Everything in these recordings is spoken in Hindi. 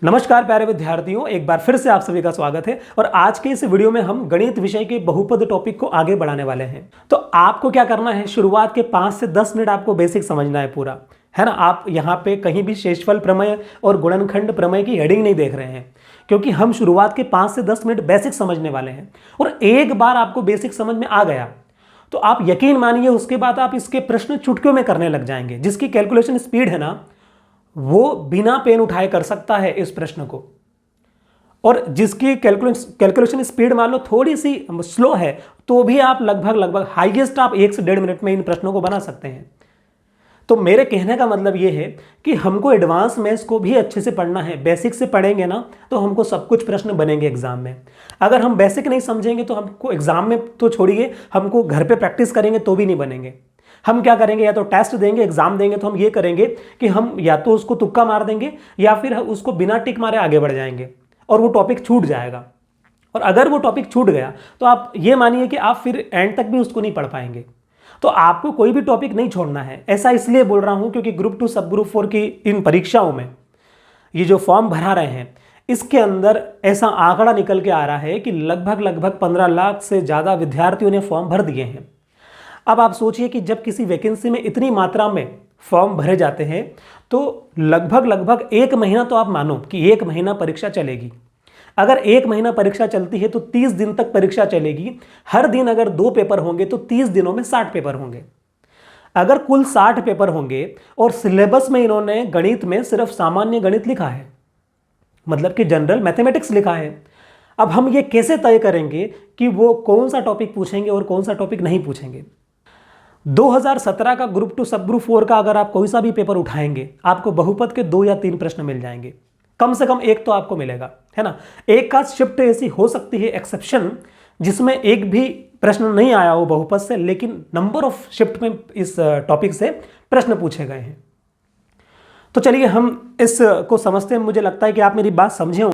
नमस्कार प्यारे विद्यार्थियों, एक बार फिर से आप सभी का स्वागत है। और आज के इस वीडियो में हम गणित विषय के बहुपद टॉपिक को आगे बढ़ाने वाले हैं। तो आपको क्या करना है, शुरुआत के 5 से 10 मिनट आपको बेसिक समझना है पूरा, है ना। आप यहाँ पे कहीं भी शेषफल प्रमेय और गुणनखंड प्रमेय की हेडिंग नहीं देख रहे हैं, क्योंकि हम शुरुआत के 5 से 10 मिनट बेसिक समझने वाले हैं। और एक बार आपको बेसिक समझ में आ गया तो आप यकीन मानिए उसके बाद आप इसके प्रश्न चुटकियों में करने लग जाएंगे। जिसकी कैलकुलेशन स्पीड है ना, वो बिना पेन उठाए कर सकता है इस प्रश्न को। और जिसकी कैलकुलेशन स्पीड मान लो थोड़ी सी स्लो है, तो भी आप लगभग हाईएस्ट आप 1 से 1.5 मिनट में इन प्रश्नों को बना सकते हैं। तो मेरे कहने का मतलब ये है कि हमको एडवांस मैथ्स को भी अच्छे से पढ़ना है। बेसिक से पढ़ेंगे ना तो हमको सब कुछ प्रश्न बनेंगे एग्जाम में। अगर हम बेसिक नहीं समझेंगे तो हमको एग्जाम में तो छोड़िए, हमको घर पे प्रैक्टिस करेंगे तो भी नहीं बनेंगे। हम क्या करेंगे, या तो टेस्ट देंगे, एग्जाम देंगे, तो हम ये करेंगे कि हम या तो उसको तुक्का मार देंगे या फिर उसको बिना टिक मारे आगे बढ़ जाएंगे और वो टॉपिक छूट जाएगा। और अगर वो टॉपिक छूट गया तो आप ये मानिए कि आप फिर एंड तक भी उसको नहीं पढ़ पाएंगे। तो आपको कोई भी टॉपिक नहीं छोड़ना है। ऐसा इसलिए बोल रहा हूं क्योंकि ग्रुप 2 सब ग्रुप 4 की इन परीक्षाओं में ये जो फॉर्म भरा रहे हैं, इसके अंदर ऐसा आंकड़ा निकल के आ रहा है कि लगभग 15 लाख से ज़्यादा विद्यार्थियों ने फॉर्म भर दिए हैं। अब आप सोचिए कि जब किसी वैकेंसी में इतनी मात्रा में फॉर्म भरे जाते हैं तो लगभग 1 महीना तो आप मानो कि 1 महीना परीक्षा चलेगी। अगर 1 महीना परीक्षा चलती है तो 30 दिन तक परीक्षा चलेगी। हर दिन अगर 2 पेपर होंगे तो 30 दिनों में 60 पेपर होंगे। अगर कुल 60 पेपर होंगे और सिलेबस में इन्होंने गणित में सिर्फ सामान्य गणित लिखा है, मतलब कि जनरल मैथमेटिक्स लिखा है, अब हम ये कैसे तय करेंगे कि वो कौन सा टॉपिक पूछेंगे और कौन सा टॉपिक नहीं पूछेंगे। 2017 का ग्रुप 2 सब ग्रुप 4 का अगर आप कोई सा भी पेपर उठाएंगे, आपको बहुपद के 2 या 3 प्रश्न मिल जाएंगे। कम से कम एक तो आपको मिलेगा, है ना। एक का शिफ्ट ऐसी हो सकती है एक्सेप्शन, जिसमें एक भी प्रश्न नहीं आया हो बहुपद से, लेकिन नंबर ऑफ शिफ्ट में इस टॉपिक से प्रश्न पूछे गए हैं। तो चलिए हम इसको समझते हैं। मुझे लगता है कि आप मेरी बात समझे हो।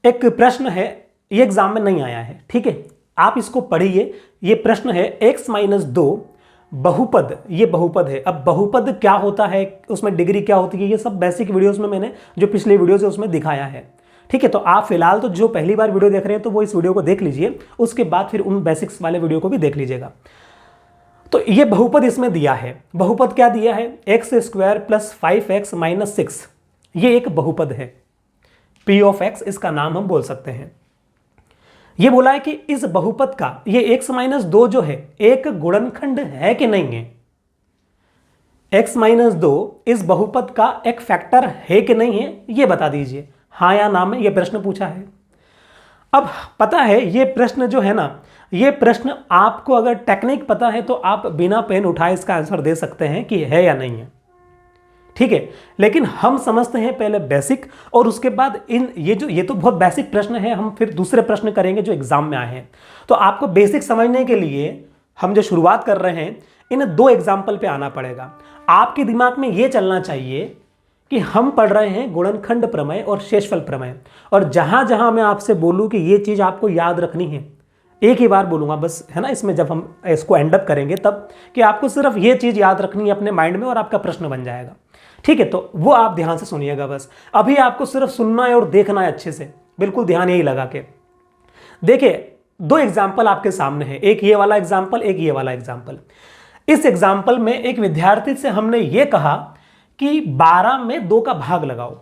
एक प्रश्न है, ये एग्जाम में नहीं आया है, ठीक है, आप इसको पढ़िए। ये प्रश्न है x-2 बहुपद, ये बहुपद है। अब बहुपद क्या होता है, उसमें डिग्री क्या होती है, ये सब बेसिक वीडियोस में मैंने जो पिछले वीडियोस है उसमें दिखाया है, ठीक है। तो आप फिलहाल तो जो पहली बार वीडियो देख रहे हैं तो वो इस वीडियो को देख लीजिए, उसके बाद फिर उन बेसिक्स वाले वीडियो को भी देख लीजिएगा। तो ये बहुपद इसमें दिया है। बहुपद क्या दिया है, x² + 5x - 6, ये एक बहुपद है। P of x इसका नाम हम बोल सकते हैं। ये बोला है कि इस बहुपद का ये x-2 जो है एक गुणनखंड है कि नहीं है। x-2 इस बहुपद का एक फैक्टर है कि नहीं है, ये बता दीजिए, हाँ या ना में ये प्रश्न पूछा है। अब पता है ये प्रश्न जो है ना, ये प्रश्न आपको अगर टेक्निक पता है तो आप बिना पेन उठाए इसका आंसर दे सकते हैं कि है या नहीं है, ठीक है। लेकिन हम समझते हैं पहले बेसिक, और उसके बाद ये तो बहुत बेसिक प्रश्न है, हम फिर दूसरे प्रश्न करेंगे जो एग्जाम में आए हैं। तो आपको बेसिक समझने के लिए हम जो शुरुआत कर रहे हैं, इन 2 एग्जाम्पल पे आना पड़ेगा। आपके दिमाग में ये चलना चाहिए कि हम पढ़ रहे हैं गुणनखंड प्रमेय और शेषफल प्रमेय, और जहां जहां मैं आपसे बोलूं कि ये चीज आपको याद रखनी है, एक ही बार बोलूंगा बस, है ना, इसमें जब हम इसको एंड अप करेंगे तब, कि आपको सिर्फ ये चीज याद रखनी है अपने माइंड में और आपका प्रश्न बन जाएगा, ठीक है। तो वो आप ध्यान से सुनिएगा बस। अभी आपको सिर्फ सुनना है और देखना है अच्छे से, बिल्कुल ध्यान यही लगा के देखिए। 2 एग्जाम्पल आपके सामने है, एक ये वाला एग्जाम्पल, एक ये वाला एग्जाम्पल। इस एग्जाम्पल में एक विद्यार्थी से हमने ये कहा कि 12 में 2 का भाग लगाओ।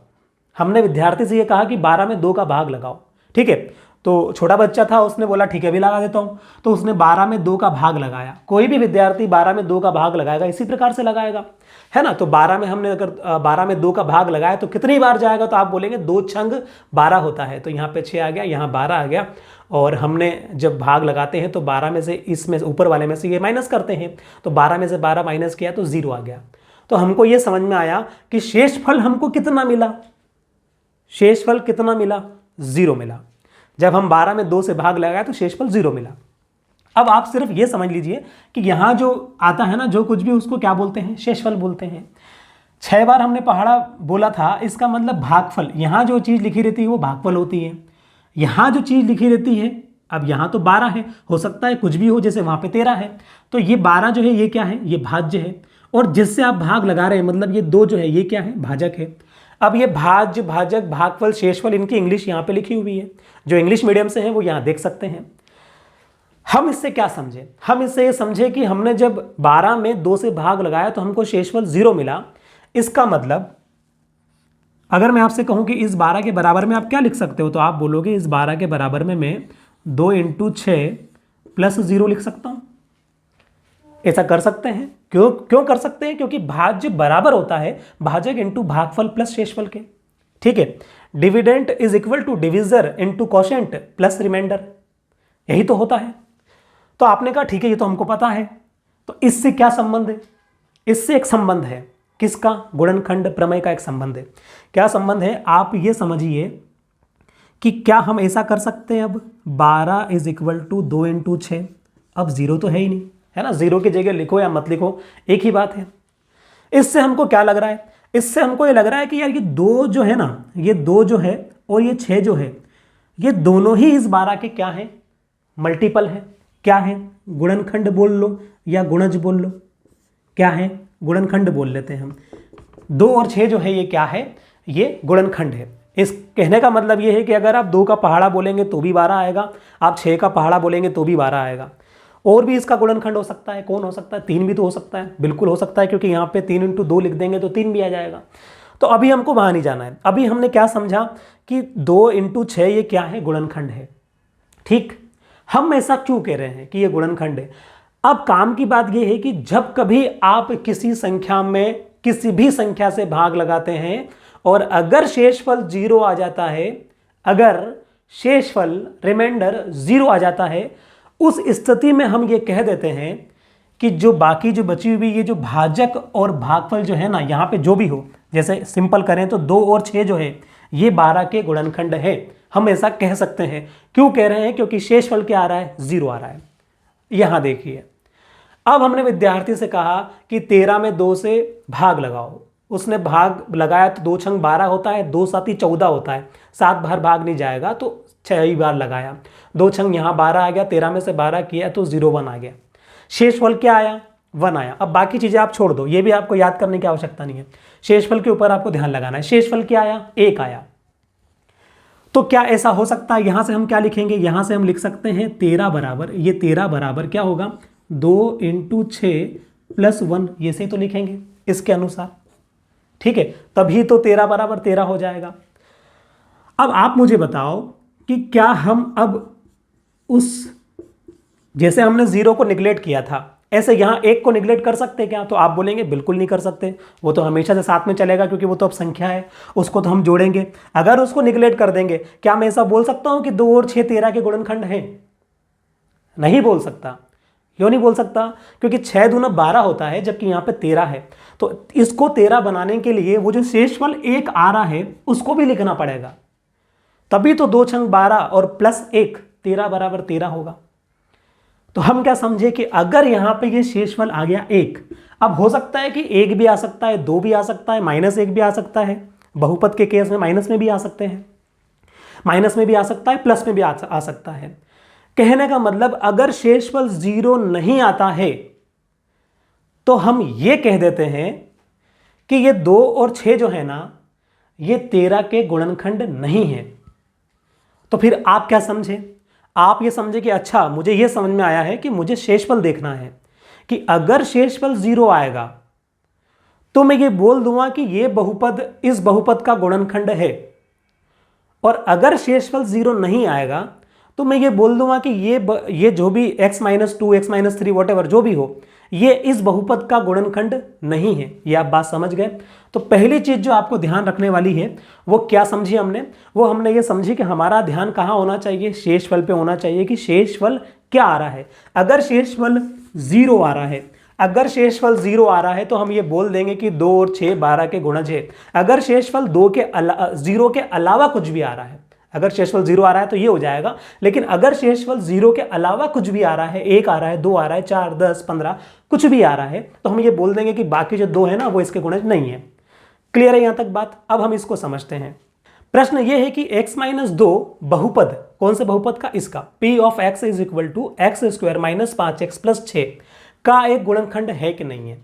हमने विद्यार्थी से ये कहा कि 12 में 2 का भाग लगाओ, ठीक है। तो छोटा बच्चा था, उसने बोला ठीक है भी लगा देता हूं। तो उसने 12 में 2 का भाग लगाया। कोई भी विद्यार्थी 12 में 2 का भाग लगाएगा इसी प्रकार से लगाएगा, है ना। तो 12 में हमने अगर 12 में 2 का भाग लगाया तो कितनी बार जाएगा, तो आप बोलेंगे 2 छंग 12 होता है। तो यहाँ पे 6 आ गया, यहाँ 12 आ गया, और हमने जब भाग लगाते हैं तो 12 में से इसमें ऊपर वाले में से ये माइनस करते हैं, तो 12 में से 12 माइनस किया तो 0 आ गया। तो हमको ये समझ में आया कि शेषफल हमको कितना मिला, शेषफल कितना मिला, 0 मिला। जब हम 12 में 2 से भाग लगाए तो शेषफल 0 मिला। अब आप सिर्फ ये समझ लीजिए कि यहाँ जो आता है ना, जो कुछ भी, उसको क्या बोलते हैं, शेषफल बोलते हैं। 6 बार हमने पहाड़ा बोला था, इसका मतलब भागफल। यहाँ जो चीज़ लिखी रहती है वो भागफल होती है। यहाँ जो चीज़ लिखी रहती है, अब यहाँ तो 12 है, हो सकता है कुछ भी हो, जैसे वहाँ पे 13 है, तो ये 12 जो है ये क्या है, ये भाज्य है। और जिससे आप भाग लगा रहे हैं, मतलब ये 2 जो है ये क्या है, भाजक है। अब ये भाज्य, भाजक, भागफल, शेषफल, इनकी इंग्लिश यहाँ पे लिखी हुई है। जो इंग्लिश मीडियम से हैं वो यहाँ देख सकते हैं। हम इससे क्या समझे? हम इससे ये समझे कि हमने जब 12 में 2 से भाग लगाया तो हमको शेषफल 0 मिला। इसका मतलब अगर मैं आपसे कहूं कि इस 12 के बराबर में आप क्या लिख सकते हो, तो आप बोलोगे इस 12 के बराबर में मैं 2 × 6 + 0 लिख सकता हूं। ऐसा कर सकते हैं। क्यों कर सकते हैं? क्योंकि भाज्य बराबर होता है भाजक × भागफल प्लस शेषफल के। ठीक है। Dividend is equal to divisor × quotient plus remainder, यही तो होता है। तो आपने कहा ठीक है, ये तो हमको पता है। तो इससे क्या संबंध है? इससे एक संबंध है। किसका? गुणनखंड प्रमेय का एक संबंध है। क्या संबंध है? आप ये समझिए कि क्या हम ऐसा कर सकते हैं, अब 12 = 2 × 6, अब 0 तो है ही नहीं, है ना। 0 की जगह लिखो या मत लिखो एक ही बात है। इससे हमको क्या लग रहा है? इससे हमको ये लग रहा है कि यार ये 2 जो है ना, ये 2 जो है और ये 6 जो है, ये दोनों ही इस 12 के क्या है? मल्टीपल है। क्या है? गुणनखंड बोल लो या गुणज बोल लो। क्या है? गुणनखंड बोल लेते हैं हम। 2 और 6 जो है ये क्या है? ये गुणनखंड है। इस कहने का मतलब ये है कि अगर आप 2 का पहाड़ा बोलेंगे तो भी 12 आएगा, आप 6 का पहाड़ा बोलेंगे तो भी 12 आएगा। और भी इसका गुणनखंड हो सकता है। कौन हो सकता है? 3 भी तो हो सकता है। बिल्कुल हो सकता है, क्योंकि यहाँ पे 3 × 2 लिख देंगे तो 3 भी आ जाएगा। तो अभी हमको वहाँ नहीं जाना है। अभी हमने क्या समझा कि 2 × 6 ये क्या है? गुणनखंड है। ठीक। हम ऐसा क्यों कह रहे हैं कि ये गुणनखंड है? अब काम की बात यह है कि जब कभी आप किसी संख्या में किसी भी संख्या से भाग लगाते हैं और अगर शेषफल 0 आ जाता है, अगर शेषफल रिमाइंडर 0 आ जाता है, उस स्थिति में हम ये कह देते हैं कि जो बाकी जो बची हुई ये जो भाजक और भागफल जो है ना, यहाँ पे जो भी हो, जैसे सिंपल करें तो 2 और 6 जो है ये 12 के गुणनखंड है। हम ऐसा कह सकते हैं। क्यों कह रहे हैं? क्योंकि शेषफल क्या आ रहा है? 0 आ रहा है। यहां देखिए, अब हमने विद्यार्थी से कहा कि 13 में 2 से भाग लगाओ। उसने भाग लगाया तो 2 × 6 12 होता है, 2 × 7 = 14 होता है। 7 बार भाग नहीं जाएगा तो 6 ही बार लगाया। 2 × 6 यहाँ 12 आ गया, 13 में से 12 किया तो 0 1 आ गया। शेषफल क्या आया? 1 आया। अब बाकी चीजें आप छोड़ दो, ये भी आपको याद करने की आवश्यकता नहीं है। शेषफल के ऊपर आपको ध्यान लगाना है। शेषफल क्या आया? 1 आया। तो क्या ऐसा हो सकता है? यहां से हम क्या लिखेंगे? यहां से हम लिख सकते हैं 13 बराबर, ये 13 बराबर क्या होगा? 2 × 6 + 1, ये से तो लिखेंगे इसके अनुसार। ठीक है, तभी तो 13 बराबर 13 हो जाएगा। अब आप मुझे बताओ कि क्या हम अब उस, जैसे हमने 0 को निगलेक्ट किया था, ऐसे यहां 1 को निगलेक्ट कर सकते हैं क्या? तो आप बोलेंगे बिल्कुल नहीं कर सकते, वो तो हमेशा से साथ में चलेगा, क्योंकि वो तो अब संख्या है, उसको तो हम जोड़ेंगे। अगर उसको निगलेक्ट कर देंगे, क्या मैं ऐसा बोल सकता हूं कि 2 और 6 13 के गुणनखंड हैं? नहीं बोल सकता। क्यों नहीं बोल सकता? क्योंकि 6 दूना 12 होता है, जबकि यहां पे 13 है। तो इसको 13 बनाने के लिए वो जो शेषफल 1 आ रहा है उसको भी लिखना पड़ेगा, तभी तो 2 × 12 और +1 13 बराबर 13 होगा। तो हम क्या समझे कि अगर यहां पे ये शेषफल आ गया 1, अब हो सकता है कि 1 भी आ सकता है, 2 भी आ सकता है, -1 भी आ सकता है। बहुपद के केस में माइनस में भी आ सकते हैं, माइनस में भी आ सकता है, प्लस में भी आ सकता है। कहने का मतलब अगर शेषफल 0 नहीं आता है तो हम ये कह देते हैं कि ये 2 और 6 जो है ना, ये 13 के गुणनखंड नहीं है। तो फिर आप क्या समझे? आप ये समझे कि अच्छा, मुझे ये समझ में आया है कि मुझे शेषफल देखना है कि अगर शेषफल 0 आएगा तो मैं ये बोल दूंगा कि ये बहुपद इस बहुपद का गुणनखंड है, और अगर शेषफल 0 नहीं आएगा तो मैं ये बोल दूंगा कि ये जो भी x - 2 x - 3 वॉट एवर जो भी हो, ये इस बहुपद का गुणनखंड नहीं है। ये आप बात समझ गए। तो पहली चीज जो आपको ध्यान रखने वाली है वो क्या समझी हमने? वो हमने ये समझी कि हमारा ध्यान कहाँ होना चाहिए? शेषफल पे होना चाहिए कि शेषफल क्या आ रहा है। अगर शेषफल 0 आ रहा है, अगर शेषफल 0 आ रहा है तो हम ये बोल देंगे कि 2 और 6 12 के गुणज है। अगर शेषफल 0 के अलावा कुछ भी आ रहा है, अगर शेषफल 0 आ रहा है तो ये हो जाएगा, लेकिन अगर शेषफल 0 के अलावा कुछ भी आ रहा है, 1 आ रहा है, 2 आ रहा है, 4 10 15 कुछ भी आ रहा है, तो हम ये बोल देंगे कि बाकी जो 2 है ना वो इसके गुणज नहीं है। क्लियर है यहां तक बात? अब हम इसको समझते हैं। प्रश्न ये है कि x - 2 बहुपद, कौन से बहुपद का? इसका p of x = x² - 5x + 6 का एक गुणनखंड है कि नहीं है,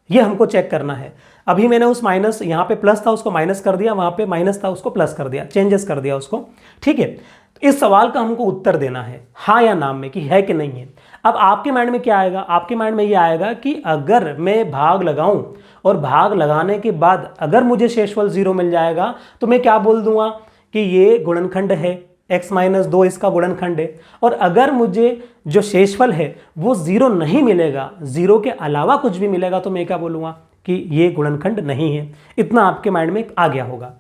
ये हमको चेक करना है। अभी मैंने उस माइनस, यहाँ पे प्लस था उसको माइनस कर दिया, वहाँ पे माइनस था उसको प्लस कर दिया, चेंजेस कर दिया उसको। ठीक है, तो इस सवाल का हमको उत्तर देना है हाँ या ना में कि है कि नहीं है। अब आपके माइंड में क्या आएगा, आपके माइंड में ये आएगा कि अगर मैं भाग लगाऊं और भाग लगाने के बाद अगर मुझे शेषफल 0 मिल जाएगा तो मैं क्या बोल दूंगा कि ये गुणनखंड है, x-2 इसका गुणनखंड है। और अगर मुझे जो शेषफल है वो 0 नहीं मिलेगा, 0 के अलावा कुछ भी मिलेगा, तो मैं क्या बोलूँगा कि ये गुणनखंड नहीं है। इतना आपके माइंड में आ गया होगा।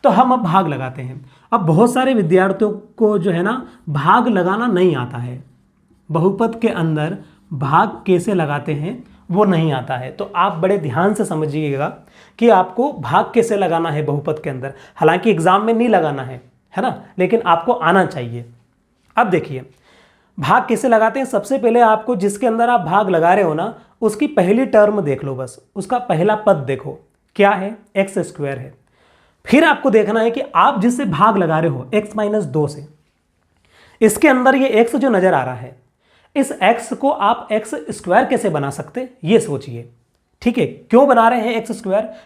तो हम अब भाग लगाते हैं। अब बहुत सारे विद्यार्थियों को जो है ना भाग लगाना नहीं आता है, बहुपद के अंदर भाग कैसे लगाते हैं वो नहीं आता है। तो आप बड़े ध्यान से समझिएगा कि आपको भाग कैसे लगाना है बहुपद के अंदर। हालांकि एग्जाम में नहीं लगाना है ना, लेकिन आपको आना चाहिए। अब देखिए भाग कैसे लगाते हैं। सबसे पहले आपको जिसके अंदर आप भाग लगा रहे हो ना, उसकी पहली टर्म देख लो, बस उसका पहला पद देखो क्या है, x² है। फिर आपको देखना है कि आप जिससे भाग लगा रहे हो x-2 से, इसके अंदर ये x जो नजर आ रहा है, इस x को आप x² कैसे बना सकते ये सोचिए। ठीक है, क्यों बना रहे हैं x²?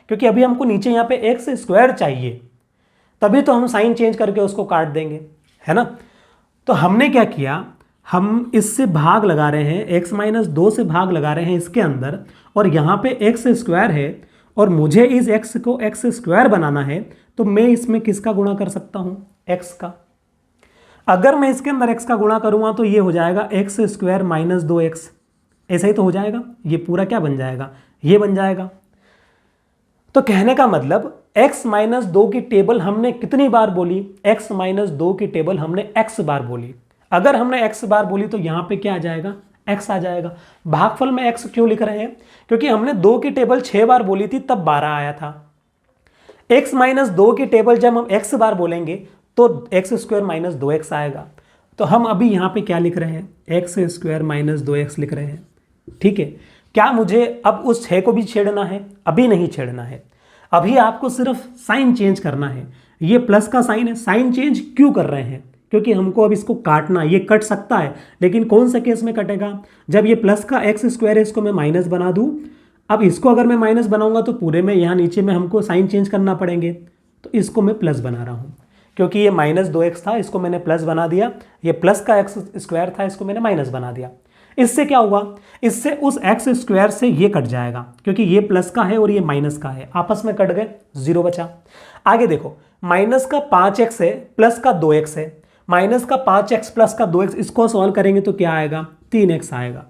क्योंकि अभी हमको नीचे यहाँ पे x² चाहिए, तभी तो हम साइन चेंज करके उसको काट देंगे, है ना। तो हमने क्या किया, हम इससे भाग लगा रहे हैं, x-2 से भाग लगा रहे हैं इसके अंदर, और यहाँ पे x² है और मुझे इस x को x² बनाना है, तो मैं इसमें किसका गुणा कर सकता हूँ, x का। अगर मैं इसके अंदर x का गुणा करूँगा तो ये हो जाएगा x² - 2x, ऐसा ही तो हो जाएगा। ये पूरा क्या बन जाएगा, ये बन जाएगा। तो कहने का मतलब x-2 की टेबल हमने कितनी बार बोली, x-2 की टेबल हमने x बार बोली। अगर हमने x बार बोली तो यहाँ पे क्या आ जाएगा, x आ जाएगा। भागफल में x क्यों लिख रहे हैं, क्योंकि हमने 2 की टेबल 6 बार बोली थी तब 12 आया था। x-2 की टेबल जब हम x बार बोलेंगे तो x² - 2x आएगा। तो हम अभी यहाँ पे क्या लिख रहे हैं, x² - 2x लिख रहे हैं। ठीक है, क्या मुझे अब उस 6 को भी छेड़ना है? अभी नहीं छेड़ना है, अभी आपको सिर्फ साइन चेंज करना है। ये प्लस का साइन है, साइन चेंज क्यों कर रहे हैं, क्योंकि हमको अब इसको काटना, ये कट सकता है लेकिन कौन से केस में कटेगा, जब ये प्लस का x² है इसको मैं माइनस बना दूं। अब इसको अगर मैं माइनस बनाऊंगा तो पूरे में यहाँ नीचे में हमको साइन चेंज करना पड़ेंगे, तो इसको मैं प्लस बना रहा हूँ, क्योंकि ये -2x था इसको मैंने प्लस बना दिया, ये प्लस का x² था इसको मैंने माइनस बना दिया। इससे क्या हुआ, इससे उस x² से ये कट जाएगा, क्योंकि ये प्लस का है और ये माइनस का है, आपस में कट गए, 0 बचा। आगे देखो, माइनस का 5x है प्लस का 2x है, माइनस का 5x प्लस का 2x, इसको सॉल्व करेंगे तो क्या आएगा, 3x आएगा।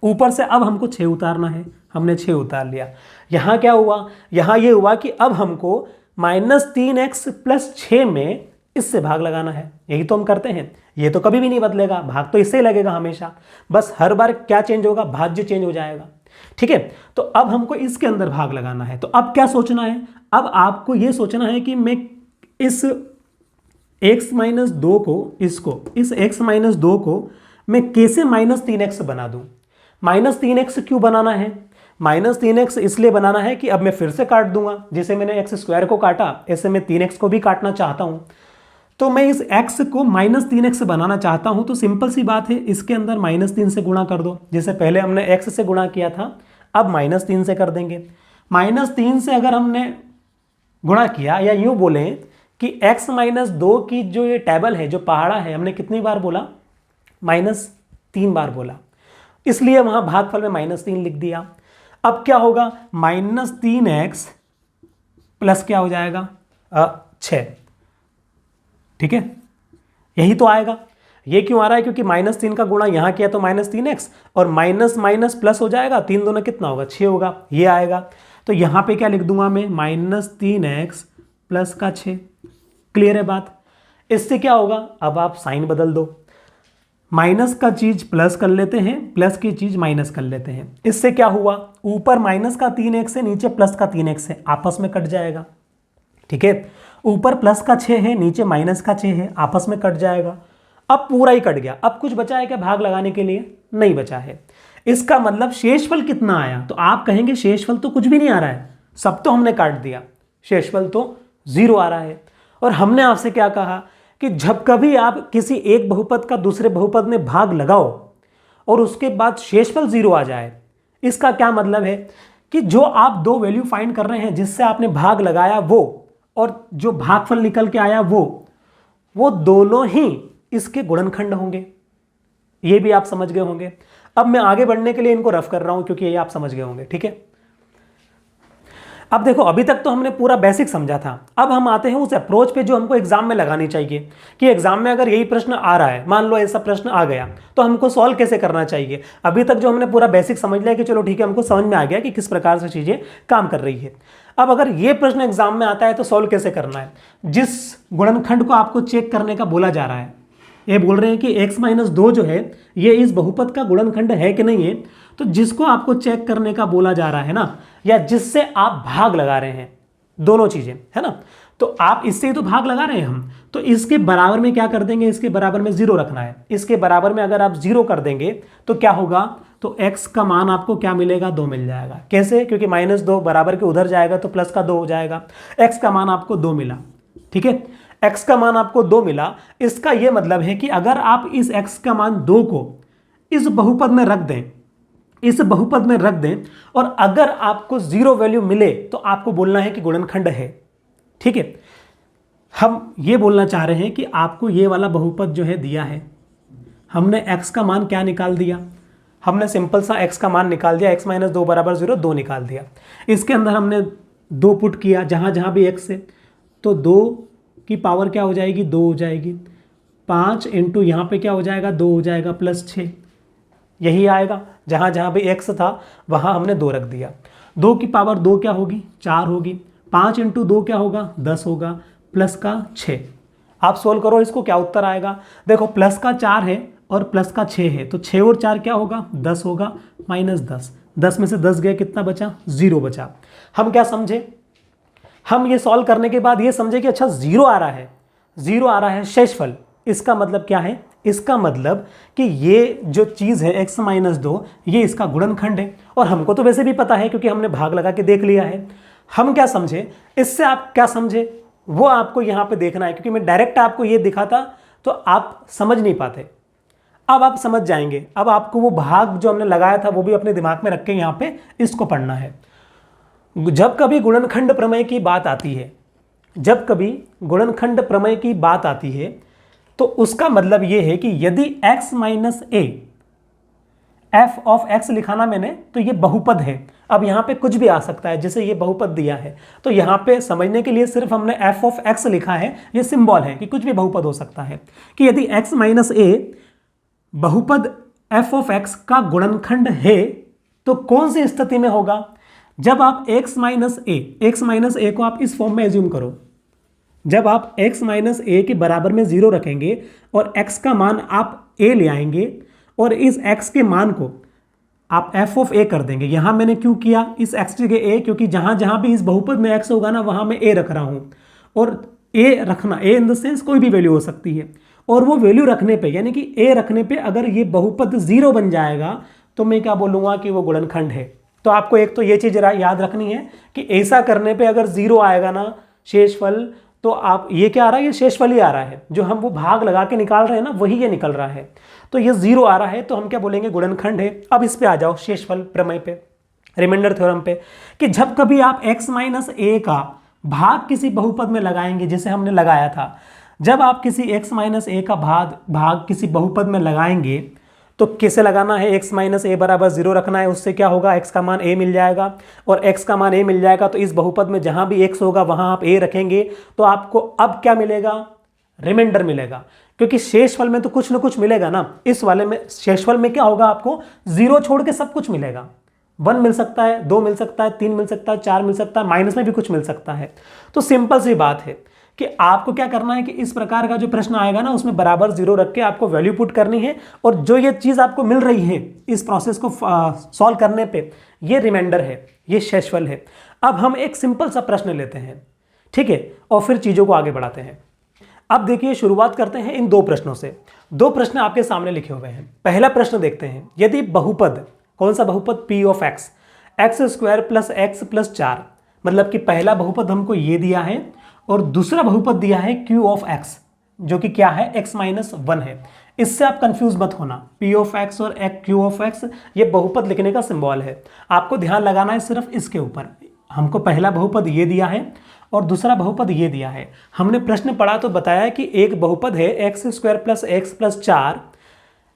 ऊपर से अब हमको 6 उतारना है, हमने 6 उतार लिया। यहाँ क्या हुआ, यहाँ ये हुआ कि अब हमको -3x + 6 में इससे भाग लगाना है। यही तो हम करते हैं, ये तो कभी भी नहीं बदलेगा, भाग तो इससे ही लगेगा हमेशा, बस हर बार क्या चेंज होगा, भाज्य चेंज हो जाएगा। ठीक है, तो अब हमको इसके अंदर भाग लगाना है। तो अब क्या सोचना है, अब आपको ये सोचना है कि मैं इस x-2 को, इसको, इस x-2 को मैं कैसे -3x बना दूं। -3x क्यों बनाना है, -3x इसलिए बनाना है कि अब मैं फिर से काट दूंगा, जैसे मैंने x² को काटा ऐसे मैं 3x को भी काटना चाहता हूं। तो मैं इस x को -3x बनाना चाहता हूं, तो सिंपल सी बात है, इसके अंदर -3 से गुणा कर दो। जैसे पहले हमने x से गुणा किया था, अब -3 से कर देंगे। -3 से अगर हमने गुणा किया, या यूं बोले कि x-2 की जो ये टेबल है, जो पहाड़ा है, हमने कितनी बार बोला, -3 बार बोला, इसलिए वहां भागफल में -3 लिख दिया। अब क्या होगा, -3x प्लस क्या हो जाएगा, 6। ठीक है, यही तो आएगा। ये क्यों आ रहा है, क्योंकि -3 का गुणा यहाँ किया तो -3x, और माइनस माइनस प्लस हो जाएगा, 3 दूना कितना होगा, 6 होगा, ये आएगा। तो यहाँ पे क्या लिख दूंगा मैं, -3x प्लस का 6। क्लियर है बात। इससे क्या होगा, अब आप साइन बदल दो, माइनस का चीज प्लस कर लेते हैं, प्लस की चीज माइनस कर लेते हैं। इससे क्या हुआ, ऊपर माइनस का 3x है, नीचे प्लस का 3x है, आपस में कट जाएगा। ठीक है, ऊपर प्लस का 6 है, नीचे माइनस का 6 है, आपस में कट जाएगा। अब पूरा ही कट गया। अब कुछ बचा है क्या भाग लगाने के लिए, नहीं बचा है। इसका मतलब शेषफल कितना आया, तो आप कहेंगे शेषफल तो कुछ भी नहीं आ रहा है, सब तो हमने काट दिया, शेषफल तो 0 आ रहा है। और हमने आपसे क्या कहा कि जब कभी आप किसी एक बहुपद का दूसरे बहुपद में भाग लगाओ और उसके बाद शेषफल 0 आ जाए, इसका क्या मतलब है कि जो आप दो वैल्यू फाइंड कर रहे हैं, जिससे आपने भाग लगाया वो और जो भागफल निकल के आया वो दोनों ही इसके गुणनखंड होंगे। ये भी आप समझ गए होंगे। अब मैं आगे बढ़ने के लिए इनको रफ कर रहा हूं क्योंकि ये आप समझ गए होंगे, ठीक है। अब देखो, अभी तक तो हमने पूरा बेसिक समझा था। अब हम आते हैं उस अप्रोच पे जो हमको एग्जाम में लगानी चाहिए कि एग्जाम में अगर यही प्रश्न आ रहा है, मान लो ऐसा प्रश्न आ गया, तो हमको सॉल्व कैसे करना चाहिए। अभी तक जो हमने पूरा बेसिक समझ लिया कि चलो ठीक है, हमको समझ में आ गया कि किस प्रकार से चीजें काम कर रही है। अब अगर ये प्रश्न एग्जाम में आता है तो सॉल्व कैसे करना है। जिस गुणनखंड को आपको चेक करने का बोला जा रहा है, ये बोल रहे हैं कि x-2 जो है ये इस बहुपद का गुणनखंड है कि नहीं है, तो जिसको आपको चेक करने का बोला जा रहा है ना, या जिससे आप भाग लगा रहे हैं, दोनों चीजें है ना, तो आप इससे ही तो भाग लगा रहे हैं हम, तो इसके बराबर में क्या कर देंगे, इसके बराबर में 0 रखना है। इसके बराबर में अगर आप 0 कर देंगे तो क्या होगा, तो x का मान आपको क्या मिलेगा, 2 मिल जाएगा। कैसे, क्योंकि -2 बराबर के उधर जाएगा तो प्लस का 2 हो जाएगा। x का मान आपको 2 मिला, ठीक है, x का मान आपको 2 मिला। इसका यह मतलब है कि अगर आप इस x का मान 2 को इस बहुपद में रख दें, इस बहुपद में रख दें, और अगर आपको 0 वैल्यू मिले तो आपको बोलना है कि गुणनखंड है, ठीक है। हम ये बोलना चाह रहे हैं कि आपको ये वाला बहुपद जो है दिया है, हमने x का मान क्या निकाल दिया, हमने सिंपल सा x का मान निकाल दिया, x-2 बराबर 0, 2 निकाल दिया। इसके अंदर हमने 2 पुट किया जहां जहां भी x है, तो 2 की पावर क्या हो जाएगी, 2 हो जाएगी। 5 इंटू यहाँ पे क्या हो जाएगा, 2 हो जाएगा, प्लस 6 यही आएगा। जहाँ जहाँ भी x था वहाँ हमने 2 रख दिया। 2 की पावर 2 क्या होगी, 4 होगी। 5 इंटू 2 क्या होगा, 10 होगा, प्लस का 6। आप सोल्व करो इसको, क्या उत्तर आएगा। देखो, प्लस का 4 है और प्लस का 6 है, तो 6 और 4 क्या होगा, 10 होगा, -10। 10 में से 10 गए, कितना बचा, 0 बचा। हम क्या समझे, हम ये सॉल्व करने के बाद ये समझे कि अच्छा 0 आ रहा है, 0 आ रहा है शेषफल। इसका मतलब क्या है, इसका मतलब कि ये जो चीज़ है x-2 ये इसका गुणनखंड है। और हमको तो वैसे भी पता है क्योंकि हमने भाग लगा के देख लिया है। हम क्या समझे, इससे आप क्या समझे वो आपको यहाँ पे देखना है, क्योंकि मैं डायरेक्ट आपको ये दिखाता तो आप समझ नहीं पाते। अब आप समझ जाएंगे। अब आपको वो भाग जो हमने लगाया था वो भी अपने दिमाग में रख के यहाँ पे इसको पढ़ना है। जब कभी गुणनखंड प्रमेय की बात आती है, जब कभी गुणनखंड प्रमेय की बात आती है, तो उसका मतलब यह है कि यदि x-a f ऑफ x लिखा ना मैंने, तो ये बहुपद है। अब यहां पे कुछ भी आ सकता है, जैसे ये बहुपद दिया है, तो यहां पे समझने के लिए सिर्फ हमने f ऑफ x लिखा है। ये सिंबल है कि कुछ भी बहुपद हो सकता है, कि यदि x-a बहुपद f ऑफ x का गुणनखंड है, तो कौन सी स्थिति में होगा, जब आप x-a को आप इस फॉर्म में एज्यूम करो। जब आप x-a के बराबर में 0 रखेंगे और x का मान आप a ले आएंगे और इस x के मान को आप f ऑफ a कर देंगे। यहां मैंने क्यों किया इस x की जगह a, क्योंकि जहां जहां भी इस बहुपद में x होगा ना, वहां मैं a रख रहा हूं। और a रखना, a इन द सेंस कोई भी वैल्यू हो सकती है, और वो वैल्यू रखने पे, यानी कि a रखने पे अगर ये बहुपद 0 बन जाएगा तो मैं क्या बोलूँगा कि वो गुणनखंड है। तो आपको एक तो ये चीज़ याद रखनी है कि ऐसा करने पे अगर 0 आएगा ना शेषफल, तो आप ये क्या आ रहा है, ये शेषफल ही आ रहा है। जो हम वो भाग लगा के निकाल रहे हैं ना, वही ये निकल रहा है। तो ये 0 आ रहा है तो हम क्या बोलेंगे, गुणनखंड है। अब इस पे आ जाओ, शेषफल प्रमेय पे, रिमाइंडर थ्योरम पे, कि जब कभी आप x-a का भाग किसी बहुपद में लगाएंगे, जैसे हमने लगाया था, जब आप किसी x-a का भाग किसी बहुपद में लगाएंगे तो कैसे लगाना है, x-a बराबर 0 रखना है। उससे क्या होगा, x का मान a मिल जाएगा, और x का मान a मिल जाएगा तो इस बहुपद में जहां भी x होगा वहां आप a रखेंगे, तो आपको अब क्या मिलेगा, रिमाइंडर मिलेगा। क्योंकि शेषफल में तो कुछ ना कुछ मिलेगा ना, इस वाले में शेषफल में क्या होगा, आपको 0 छोड़ के सब कुछ मिलेगा। 1 मिल सकता है, 2 मिल सकता है, 3 मिल सकता है, 4 मिल सकता है, माइनस में भी कुछ मिल सकता है। तो सिंपल सी बात है कि आपको क्या करना है कि इस प्रकार का जो प्रश्न आएगा ना, उसमें बराबर 0 रख के आपको वैल्यू पुट करनी है, और जो ये चीज़ आपको मिल रही है इस प्रोसेस को सॉल्व करने पे, ये रिमाइंडर है, ये शेषफल है। अब हम एक सिंपल सा प्रश्न लेते हैं, ठीक है, और फिर चीज़ों को आगे बढ़ाते हैं। अब देखिए, शुरुआत करते हैं इन 2 प्रश्नों से। 2 प्रश्न आपके सामने लिखे हुए हैं। पहला प्रश्न देखते हैं, यदि बहुपद, कौन सा बहुपद, p of x, x² plus x plus 4, मतलब कि पहला बहुपद हमको ये दिया है और दूसरा बहुपद दिया है q ऑफ x, जो कि क्या है, x-1 है। इससे आप कंफ्यूज मत होना। p ऑफ x और q ऑफ x ये बहुपद लिखने का सिंबल है, आपको ध्यान लगाना है सिर्फ इसके ऊपर। हमको पहला बहुपद ये दिया है और दूसरा बहुपद ये दिया है। हमने प्रश्न पढ़ा तो बताया कि एक बहुपद है x square plus x plus 4,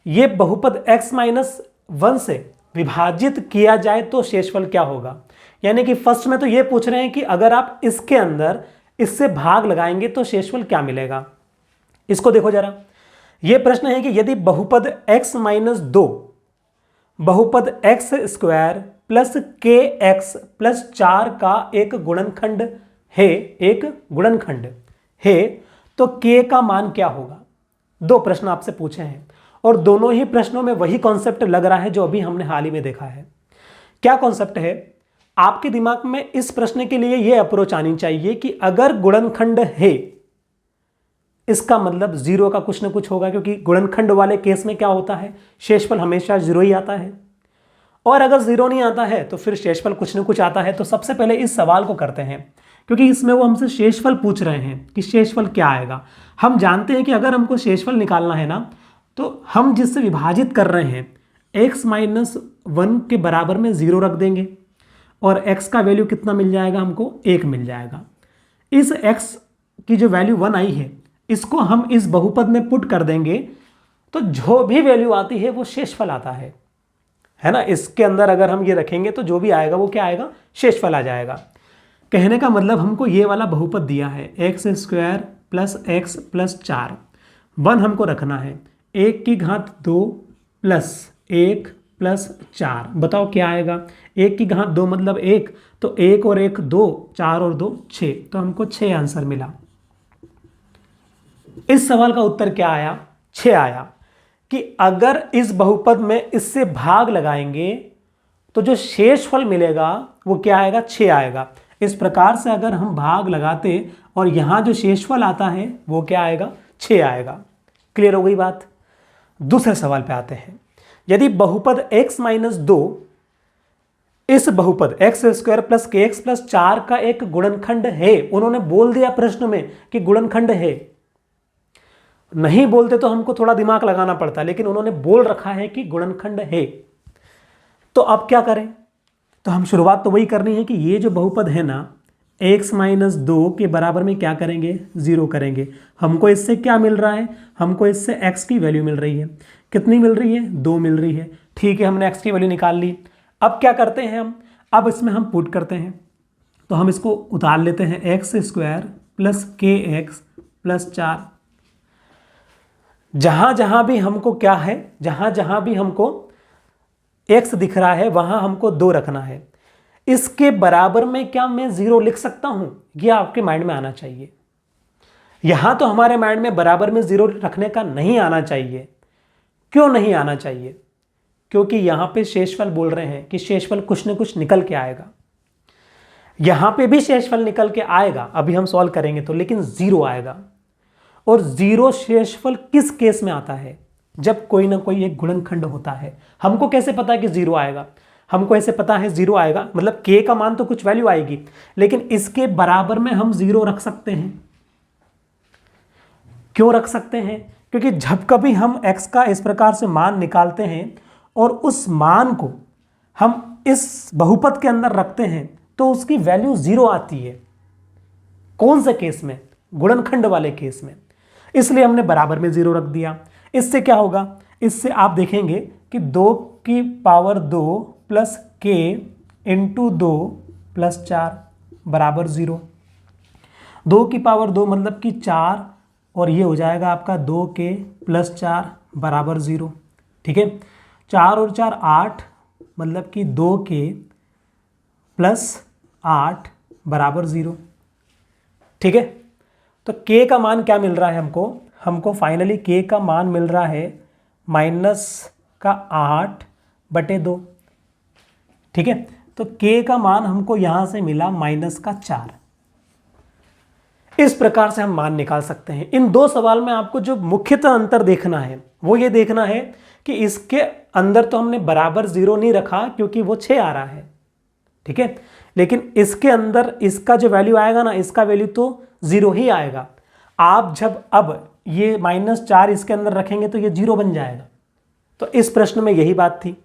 ये बहुपद x माइनस 1 से विभाजित किया जाए तो शेषफल क्या होगा। यानी कि फर्स्ट में तो ये पूछ रहे हैं कि अगर आप इसके अंदर इससे भाग लगाएंगे तो शेषफल क्या मिलेगा। इसको देखो जरा, ये प्रश्न है कि यदि बहुपद x माइनस 2 बहुपद x स्क्वायर प्लस के एक्स प्लस 4 का एक गुणनखंड है, तो k का मान क्या होगा। दो प्रश्न आपसे पूछे हैं और दोनों ही प्रश्नों में वही कॉन्सेप्ट लग रहा है जो अभी हमने हाल ही में देखा है। क्या कॉन्सेप्ट है, आपके दिमाग में इस प्रश्न के लिए यह अप्रोच आनी चाहिए कि अगर गुणनखंड है, इसका मतलब जीरो का कुछ ना कुछ होगा, क्योंकि गुणनखंड वाले केस में क्या होता है, शेषफल हमेशा जीरो ही आता है। और अगर जीरो नहीं आता है तो फिर शेषफल कुछ ना कुछ आता है। तो सबसे पहले इस सवाल को करते हैं, क्योंकि इसमें वो हमसे शेषफल पूछ रहे हैं कि शेषफल क्या आएगा। हम जानते हैं कि अगर हमको शेषफल निकालना है ना, तो हम जिससे विभाजित कर रहे हैं x माइनस 1 के बराबर में 0 रख देंगे और x का वैल्यू कितना मिल जाएगा, हमको 1 मिल जाएगा। इस x की जो वैल्यू 1 आई है, इसको हम इस बहुपद में पुट कर देंगे तो जो भी वैल्यू आती है वो शेषफल आता है ना। इसके अंदर अगर हम ये रखेंगे तो जो भी आएगा वो क्या आएगा, शेषफल आ जाएगा। कहने का मतलब हमको ये वाला बहुपद दिया है x square plus x plus 4, 1 हमको रखना है, 1 की घात 2 प्लस 1 प्लस 4, बताओ क्या आएगा। 1 की घात 2 मतलब 1, तो 1 और 1 2, 4 और 2 6, तो हमको 6 आंसर मिला। इस सवाल का उत्तर क्या आया, 6 आया। कि अगर इस बहुपद में इससे भाग लगाएंगे तो जो शेषफल मिलेगा वो क्या आएगा, 6 आएगा। इस प्रकार से अगर हम भाग लगाते और यहां जो शेषफल आता है वो क्या आएगा, 6 आएगा। क्लियर हो गई बात। दूसरे सवाल पे आते हैं। यदि बहुपद x माइनस 2 इस बहुपद x स्क्वायर प्लस के एक्स प्लस 4 का एक गुणनखंड है, उन्होंने बोल दिया प्रश्न में कि गुणनखंड है, नहीं बोलते तो हमको थोड़ा दिमाग लगाना पड़ता, लेकिन उन्होंने बोल रखा है कि गुणनखंड है। तो अब क्या करें, तो हम शुरुआत तो वही करनी है कि ये जो बहुपद है ना x माइनस 2 के बराबर में क्या करेंगे, 0 करेंगे। हमको इससे क्या मिल रहा है, हमको इससे x की वैल्यू मिल रही है। कितनी मिल रही है, 2 मिल रही है। ठीक है, हमने x की वैल्यू निकाल ली। अब क्या करते हैं हम, अब इसमें हम पुट करते हैं, तो हम इसको उतार लेते हैं, x स्क्वायर प्लस के एक्स प्लस 4। जहां जहां भी हमको क्या है, जहां जहां भी हमको x दिख रहा है वहां हमको 2 रखना है। इसके बराबर में क्या मैं 0 लिख सकता हूं, यह आपके माइंड में आना चाहिए। यहां तो हमारे माइंड में बराबर में 0 रखने का नहीं आना चाहिए। क्यों नहीं आना चाहिए, क्योंकि यहां पे शेषफल बोल रहे हैं कि शेषफल कुछ न कुछ निकल के आएगा। यहां पे भी शेषफल निकल के आएगा, अभी हम सॉल्व करेंगे तो, लेकिन 0 आएगा। और 0 शेषफल किस केस में आता है, जब कोई ना कोई एक गुणनखंड होता है। हमको कैसे पता है कि 0 आएगा, हमको ऐसे पता है 0 आएगा, मतलब k का मान तो कुछ वैल्यू आएगी, लेकिन इसके बराबर में हम 0 रख सकते हैं। क्यों रख सकते हैं, क्योंकि जब कभी हम x का इस प्रकार से मान निकालते हैं और उस मान को हम इस बहुपद के अंदर रखते हैं तो उसकी वैल्यू 0 आती है। कौन से केस में, गुणनखंड वाले केस में। इसलिए हमने बराबर में 0 रख दिया। इससे क्या होगा, इससे आप देखेंगे कि 2 की power 2 plus k into 2 plus 4 बराबर 0। 2 की पावर 2 मतलब कि 4, और ये हो जाएगा आपका 2k प्लस 4 बराबर 0। ठीक है, 4 और 4 8, मतलब कि 2k प्लस 8 बराबर 0। ठीक है, तो k का मान क्या मिल रहा है हमको फाइनली k का मान मिल रहा है -8/2। ठीक है, तो k का मान हमको यहां से मिला -4। इस प्रकार से हम मान निकाल सकते हैं। इन दो सवाल में आपको जो मुख्यतः अंतर देखना है वो ये देखना है कि इसके अंदर तो हमने बराबर 0 नहीं रखा क्योंकि वो 6 आ रहा है। ठीक है, लेकिन इसके अंदर इसका जो वैल्यू आएगा ना, इसका वैल्यू तो 0 ही आएगा। आप जब अब ये -4 इसके अंदर रखेंगे तो ये 0 बन जाएगा। तो इस प्रश्न में यही बात थी।